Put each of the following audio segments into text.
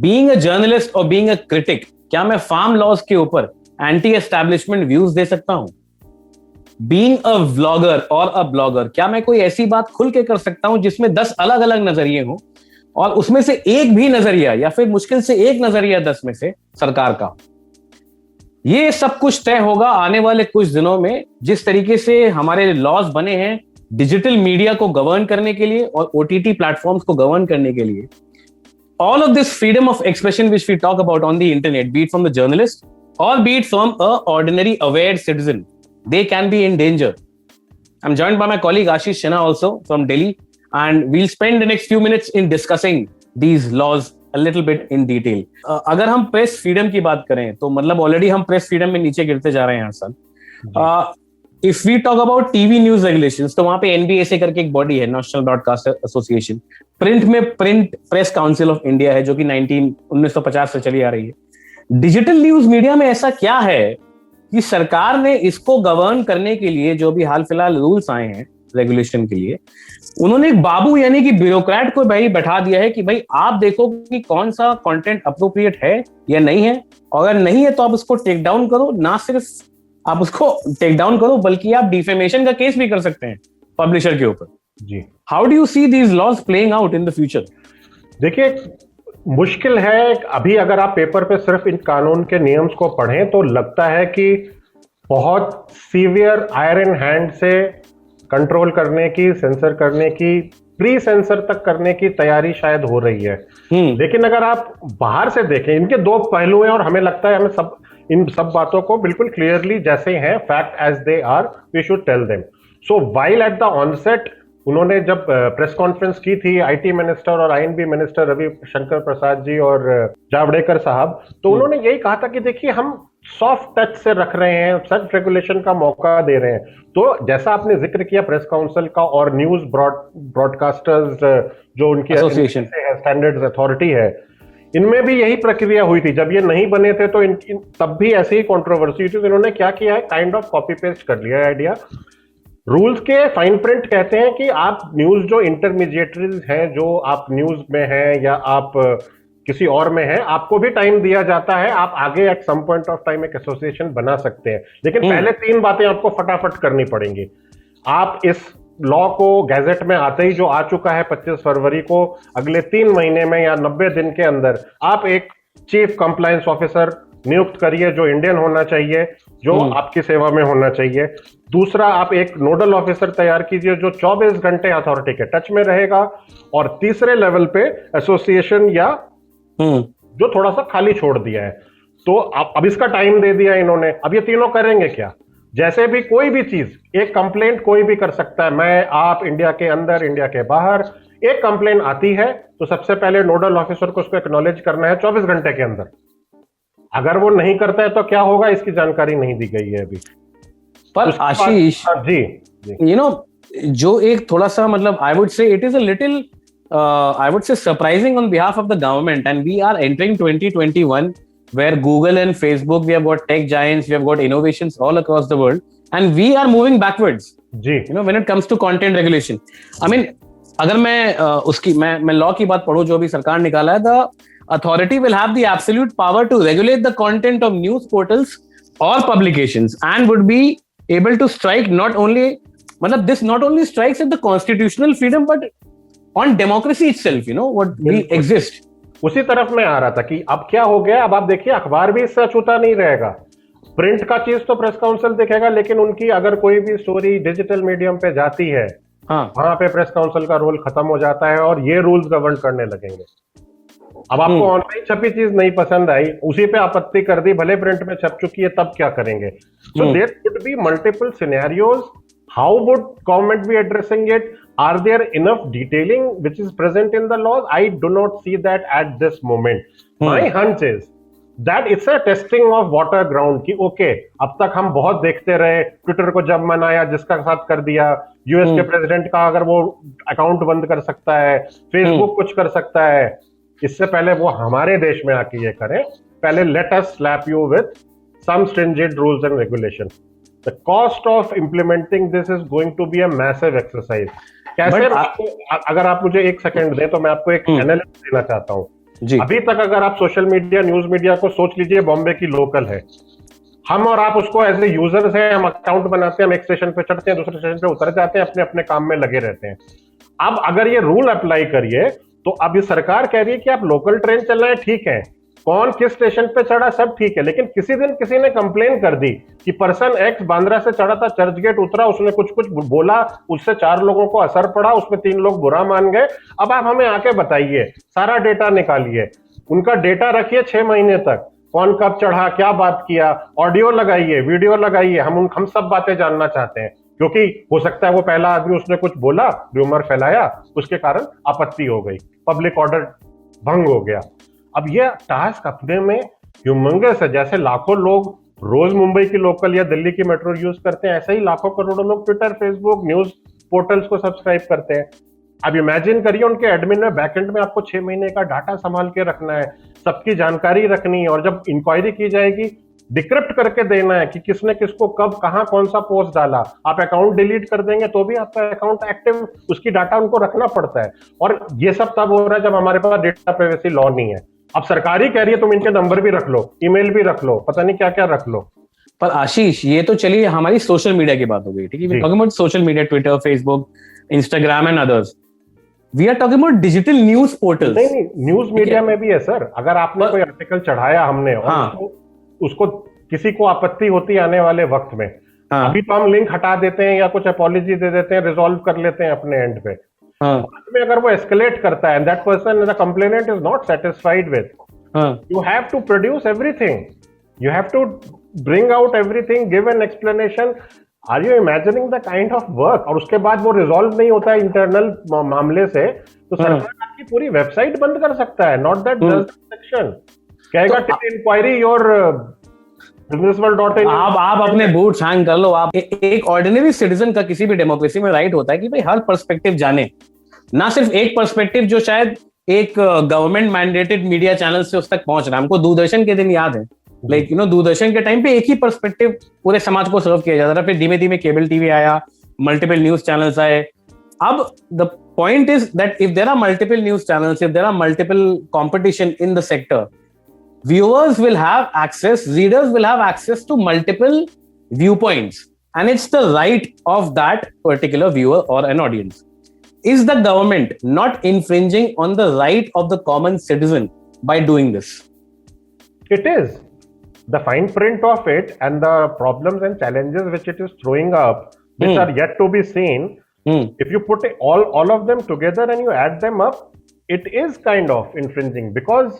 Being a journalist और being a critic, क्या मैं फार्म लॉज के ऊपर एंटी एस्टैब्लिशमेंट व्यूज दे सकता हूं? बीइंग अ व्लॉगर और अ ब्लॉगर, क्या मैं कोई ऐसी बात खुल के कर सकता हूं जिसमें 10 अलग अलग नजरिए हों और उसमें से एक भी नजरिया या फिर मुश्किल से एक नजरिया 10 में से सरकार का? ये सब कुछ तय होगा आने वाले कुछ दिनों में, जिस तरीके से हमारे लॉज बने हैं डिजिटल मीडिया को गवर्न करने के लिए और ओटीटी प्लेटफॉर्म्स को गवर्न करने के लिए. All of this freedom of expression which we talk about on the internet, be it from the journalist or be it from a ordinary aware citizen, they can be in danger. I'm joined by my colleague Ashish Sinha also from Delhi, and we'll spend the next few minutes in discussing these laws a little bit in detail. अगर हम press freedom की बात करें तो मतलब already हम press freedom में नीचे गिरते जा रहे हैं हर साल. If we talk about TV news regulations, तो वहां पे एनबीएसए करके एक बॉडी है, नेशनल ब्रॉडकास्टर एसोसिएशन. प्रिंट में print press council of India है, जो कि 1950 से चली आ रही है. डिजिटल न्यूज मीडिया में ऐसा क्या है कि सरकार ने इसको गवर्न करने के लिए जो भी हाल फिलहाल रूल्स आए हैं रेगुलेशन के लिए, उन्होंने एक बाबू यानी कि ब्यूरोक्रेट को भाई बैठा दिया है कि भाई आप देखो कि कौन सा कंटेंट अप्रोप्रिएट है या नहीं है, और अगर नहीं है तो आप उसको टेक डाउन करो. ना सिर्फ आप उसको टेक डाउन करो बल्कि आप डिफेमेशन का केस भी कर सकते हैं पब्लिशर के ऊपर. जी, how do you see these laws playing out in the future? देखिए, मुश्किल है. अभी अगर आप पेपर पे सिर्फ इन कानून के नियम्स को पढ़ें तो लगता है कि बहुत सीवियर आयरन हैंड से कंट्रोल करने की, सेंसर करने की, प्री सेंसर तक करने की तैयारी शायद हो रही है. लेकिन अगर आप बाहर से देखें, इनके दो पहलू हैं और हमें लगता है हमें इन सब बातों को बिल्कुल क्लियरली जैसे हैं, fact as they are, we should tell them. So while at the onset, उन्होंने जब प्रेस कॉन्फ्रेंस की थी आईटी मिनिस्टर और आईएनबी मिनिस्टर रवि शंकर प्रसाद जी और जावड़ेकर साहब, तो उन्होंने यही कहा था कि देखिए हम सॉफ्ट टच से रख रहे हैं, सेल्फ रेगुलेशन का मौका दे रहे हैं. तो जैसा आपने जिक्र किया प्रेस काउंसिल का और न्यूज ब्रॉडकास्टर्स जो उनकी एसोसिएशन स्टैंडर्ड्स अथॉरिटी है, इनमें भी यही प्रक्रिया हुई थी. जब ये नहीं बने थे तो तब भी ऐसी ही कंट्रोवर्सी थी. तो इन्होंने क्या किया है, काइंड ऑफ कॉपी पेस्ट कर लिया है आइडिया. रूल्स के फाइन प्रिंट कहते हैं कि आप न्यूज जो इंटरमीडिएटरीज हैं, जो आप न्यूज में हैं या आप किसी और में हैं, आपको भी टाइम दिया जाता है. आप आगे at some point of time एक एसोसिएशन बना सकते हैं, लेकिन पहले 3 बातें आपको फटाफट करनी पड़ेंगी. आप इस लॉ को गैजेट में आते ही, जो आ चुका है 25 फरवरी को, अगले 3 महीने में या 90 दिन के अंदर आप एक चीफ कंप्लायंस ऑफिसर नियुक्त करिए जो इंडियन होना चाहिए, जो आपकी सेवा में होना चाहिए. दूसरा, आप एक नोडल ऑफिसर तैयार कीजिए जो 24 घंटे अथॉरिटी के टच में रहेगा. और तीसरे लेवल पे एसोसिएशन या जो थोड़ा सा खाली छोड़ दिया है. तो अब इसका टाइम दे दिया इन्होंने. अब ये तीनों करेंगे क्या? जैसे भी कोई भी चीज, एक कंप्लेंट कोई भी कर सकता है, मैं आप, इंडिया के अंदर, इंडिया के बाहर. एक कंप्लेंट आती है तो सबसे पहले नोडल ऑफिसर को उसको एक्नॉलेज करना है 24 घंटे के अंदर. अगर वो नहीं करता है तो क्या होगा, इसकी जानकारी नहीं दी गई है अभी. पर आशीष जी, यू नो, जो एक थोड़ा सा मतलब I would say it is a little I would say surprising on behalf of the government, and we are entering 2021 where Google and Facebook, we have got tech giants, we have got innovations all across the world, and we are moving backwards. जी, you know, when it comes to content regulation. I mean, अगर मैं law की बात पढ़ूं जो भी सरकार निकाला है, the authority will have the absolute power to regulate the content of news portals or publications and would be able to strike not only, मतलब this not only strikes at the constitutional freedom but on democracy itself, you know, what we exist. उसी तरफ में आ रहा था कि अब क्या हो गया. अब आप देखिए, अखबार भी इससे अछूता नहीं रहेगा. प्रिंट का चीज तो प्रेस काउंसिल देखेगा, लेकिन उनकी अगर कोई भी स्टोरी डिजिटल मीडियम पे जाती है, वहां पे प्रेस काउंसिल का रोल खत्म हो जाता है और ये रूल्स गवर्न करने लगेंगे. अब आपको ऑनलाइन छपी चीज नहीं पसंद आई, उसी पे आपत्ति कर दी, भले प्रिंट में छप चुकी है, तब क्या करेंगे? So there could be multiple scenarios. How would government be addressing it? Are there enough detailing which is present in the laws? I do not see that at this moment. My hunch is that it's a testing of water ground कि okay, अब तक हम बहुत देखते रहे, Twitter को जब मनाया, जिसका साथ कर दिया, यूएस के प्रेसिडेंट का अगर वो अकाउंट बंद कर सकता है, फेसबुक कुछ कर सकता है, इससे पहले वो हमारे देश में आके ये करें. पहले let us slap you with some stringent rules and regulation. The cost of implementing this is going to be a massive exercise. कैसे? अगर आप मुझे 1 सेकंड दें तो मैं आपको एक एनालिसिस देना चाहता हूं. जी। अभी तक अगर आप सोशल मीडिया, न्यूज मीडिया को सोच लीजिए, बॉम्बे की लोकल है, हम और आप उसको एज ए यूजर्स हैं, हम अकाउंट बनाते हैं, हम एक स्टेशन पे चढ़ते हैं, दूसरे स्टेशन पे उतर जाते हैं, अपने अपने काम में लगे रहते हैं। अब अगर ये रूल अप्लाई करिए, तो अब ये सरकार कह रही है कि आप लोकल ट्रेन चल रहे हैं, ठीक है, कौन किस स्टेशन पे चढ़ा सब ठीक है, लेकिन किसी दिन किसी ने कंप्लेन कर दी कि पर्सन एक्स बांद्रा से चढ़ा था, चर्च गेट उतरा, उसने कुछ कुछ बोला, उससे 4 लोगों को असर पड़ा, उसमें 3 लोग बुरा मान गए। अब आप हमें आके बताइए, सारा डेटा निकालिए, उनका डेटा रखिए 6 महीने तक, कौन कब चढ़ा, क्या बात किया, ऑडियो लगाइए, वीडियो लगाइए, हम सब बातें जानना चाहते हैं, क्योंकि हो सकता है वो पहला आदमी, उसने कुछ बोला, र्यूमर फैलाया, उसके कारण आपत्ति हो गई, पब्लिक ऑर्डर भंग हो गया। अब ये टास्क अपने में ह्यूमंगस है। जैसे लाखों लोग रोज मुंबई की लोकल या दिल्ली की मेट्रो यूज करते हैं, ऐसे ही लाखों करोड़ों लोग ट्विटर, फेसबुक, न्यूज पोर्टल्स को सब्सक्राइब करते हैं। अब इमेजिन करिए, उनके एडमिन में, बैकएंड में आपको 6 महीने का डाटा संभाल के रखना है, सबकी जानकारी रखनी है, और जब इंक्वायरी की जाएगी डिक्रिप्ट करके देना है कि किसने किसको कब कहां कौन सा पोस्ट डाला। आप अकाउंट डिलीट कर देंगे तो भी आपका अकाउंट एक्टिव, उसकी डाटा उनको रखना पड़ता है। और ये सब तब हो रहा है जब हमारे पास डेटा प्राइवेसी लॉ नहीं है। अब सरकार ही कह रही है तुम इनके नंबर भी रख लो, ईमेल भी रख लो, पता नहीं क्या क्या रख लो। पर आशीष, ये तो चलिए हमारी सोशल मीडिया की बात हो गई, ठीक है, talking about social media, Twitter, Facebook, Instagram and others. We are talking about digital news portals. नहीं, न्यूज मीडिया में भी है सर। अगर आपने कोई आर्टिकल चढ़ाया हमने, और हाँ, उसको किसी को आपत्ति होती है आने वाले वक्त में, हाँ, अभी तो हम लिंक हटा देते हैं या कुछ अपॉलॉजी दे देते हैं, रिजॉल्व कर लेते हैं अपने एंड पे। हाँ, में अगर वो एस्केलेट करता है, that person the complainant is not satisfied with, हाँ, you have to produce everything, you have to bring out everything, give an explanation. Are you imagining the kind of work? और उसके बाद वो रिजॉल्व नहीं होता है इंटरनल मामले से, तो सरकार आपकी पूरी वेबसाइट बंद कर सकता है। नॉट दैट सेक्शन कहेगा टिल इंक्वायरी योर businessworld.in। आप अपने बूट्स हैंग कर लो। आप एक ऑर्डिनरी सिटीजन का किसी भी डेमोक्रेसी में राइट होता है कि भाई हर पर्सपेक्टिव जाने, ना सिर्फ एक पर्सपेक्टिव जो शायद एक गवर्नमेंट मैंडेटेड मीडिया चैनल से उस तक पहुंच रहा है। हमको दूरदर्शन के दिन याद है, लाइक दूरदर्शन के टाइम पे एक ही पर्सपेक्टिव पूरे समाज को सर्व किया जाता था, फिर धीमे धीमे केबल टीवी आया, मल्टीपल न्यूज चैनल्स आए। अब the point is that if there are multiple news channels, if there are multiple competition in the sector, viewers will have access, readers will have access to multiple viewpoints, and it's the right of that particular viewer or an audience. Is the government not infringing on the right of the common citizen by doing this? It is. The fine print of it and the problems and challenges which it is throwing up, which are yet to be seen, if you put all of them together and you add them up, it is kind of infringing, because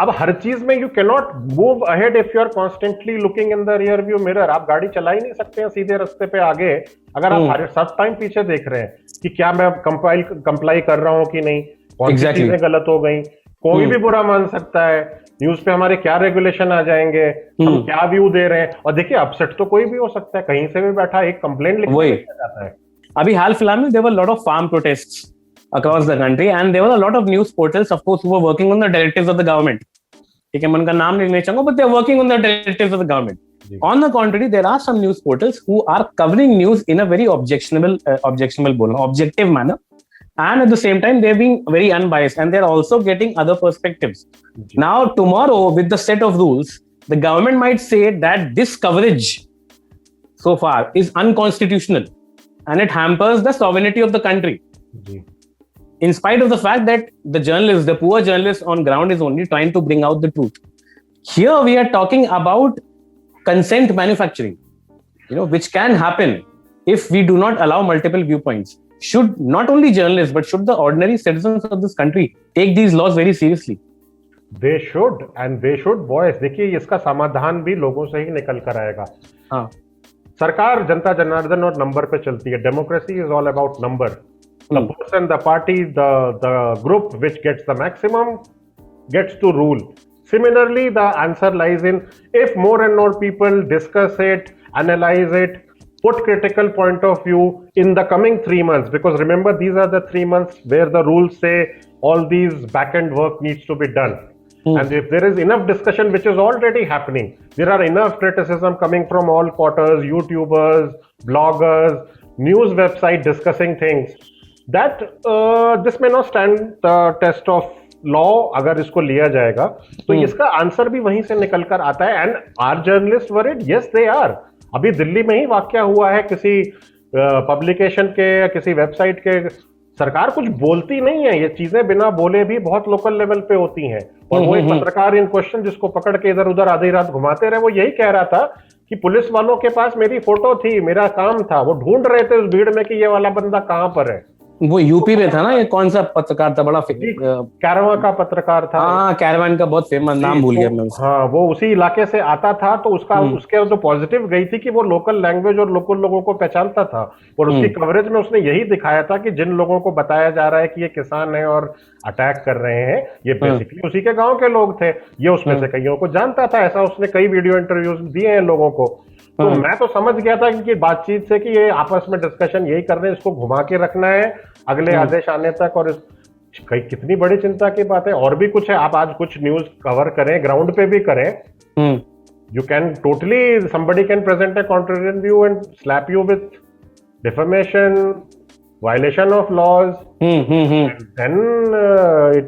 अब हर चीज में you cannot move ahead if you are constantly looking in the rear view mirror. आप गाड़ी चला ही नहीं सकते हैं सीधे रास्ते पे आगे अगर आप सब टाइम पीछे देख रहे हैं कि क्या मैं कंप्लाई कर रहा हूं कि नहीं, कौन सी चीजें गलत हो गई। कोई भी बुरा मान सकता है, न्यूज पे हमारे क्या रेगुलेशन आ जाएंगे, हम क्या व्यू दे रहे हैं। और देखिए अपसेट तो कोई भी हो सकता है, कहीं से भी बैठा एक कंप्लेंट लिखा जाता है। अभी हाल फिलहाल में there were lot of farm protests across the country, and there were a lot of news portals, of course, who were working on the directives of the government. ठीक है, मैं उनका नाम नहीं लेना चाहूंगा, but they are working on the directives of the government. On the contrary, there are some news portals who are covering news in a very objective manner, and at the same time they're being very unbiased, and they're also getting other perspectives. Now, tomorrow, with the set of rules, the government might say that this coverage so far is unconstitutional, and it hampers the sovereignty of the country. In spite of the fact that the journalist, the poor journalist on ground, is only trying to bring out the truth. Here we are talking about consent manufacturing, which can happen if we do not allow multiple viewpoints. Should not only journalists, but should the ordinary citizens of this country take these laws very seriously? They should, and they should, boys. देखिए इसका समाधान भी लोगों से ही निकल कर आएगा। हाँ, सरकार जनता जनार्दन और नंबर पे चलती है। Democracy is all about number. The person, the party, the group which gets the maximum gets to rule. Similarly, the answer lies in if more and more people discuss it, analyze it, put critical point of view in the coming 3 months, because remember these are the 3 months where the rules say all these back-end work needs to be done. And if there is enough discussion, which is already happening, there are enough criticism coming from all quarters, YouTubers, bloggers, news website discussing things, that this may not stand the test of law अगर इसको लिया जाएगा तो इसका answer भी वहीं से निकल कर आता है। And are journalist worried? Yes they are. अभी दिल्ली में ही वाकया हुआ है किसी पब्लिकेशन के या किसी वेबसाइट के, सरकार कुछ बोलती नहीं है, ये चीजें बिना बोले भी बहुत लोकल लेवल पे होती हैं। और वो एक पत्रकार इन क्वेश्चन जिसको पकड़ के इधर उधर आधी रात घुमाते रहे, वो यही कह रहा था कि पुलिस वालों के पास मेरी फोटो थी, मेरा काम था, वो ढूंढ रहे थे उस भीड़ में कि ये वाला बंदा कहां पर है। वो यूपी में था ना, ये कौन सा पत्रकार था, बड़ा कैरवा का पत्रकार था। हाँ, कैरवान का बहुत फेमस, नाम भूल गया मैं उसका। हाँ, वो उसी इलाके से आता था, तो उसका उसके जो पॉजिटिव गई थी कि वो लोकल लैंग्वेज और लोकल लोगों को पहचानता था। और उसकी कवरेज में उसने यही दिखाया था कि जिन लोगों को बताया जा रहा है कि ये किसान है और अटैक कर रहे हैं, ये बेसिकली उसी के गांव के लोग थे। ये उसमें से कईयों को जानता था, ऐसा उसने कई वीडियो इंटरव्यूज दिए हैं लोगों को। तो मैं तो समझ गया था कि बातचीत से कि ये आपस में डिस्कशन यही कर रहे हैं, इसको घुमा के रखना है अगले आदेश आने तक। और कई कितनी बड़ी चिंता की बात है। और भी कुछ है, आप आज कुछ न्यूज कवर करें, ग्राउंड पे भी करें, you can totally, somebody can present A contrarian view and slap you with defamation, violation of laws, then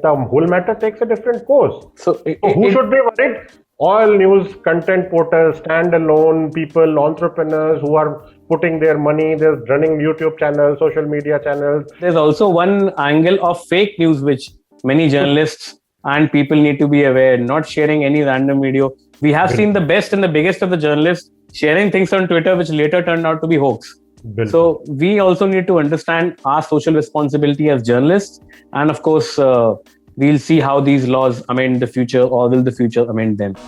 the whole matter takes a different course. So who should be worried? All news content portals, standalone people, entrepreneurs who are putting their money, they're running YouTube channels, social media channels. There's also one angle of fake news which many journalists and people need to be aware, not sharing any random video. We have seen the best and the biggest of the journalists sharing things on Twitter which later turned out to be hoax. So we also need to understand our social responsibility as journalists, and of course we'll see how these laws amend the future, or will the future amend them.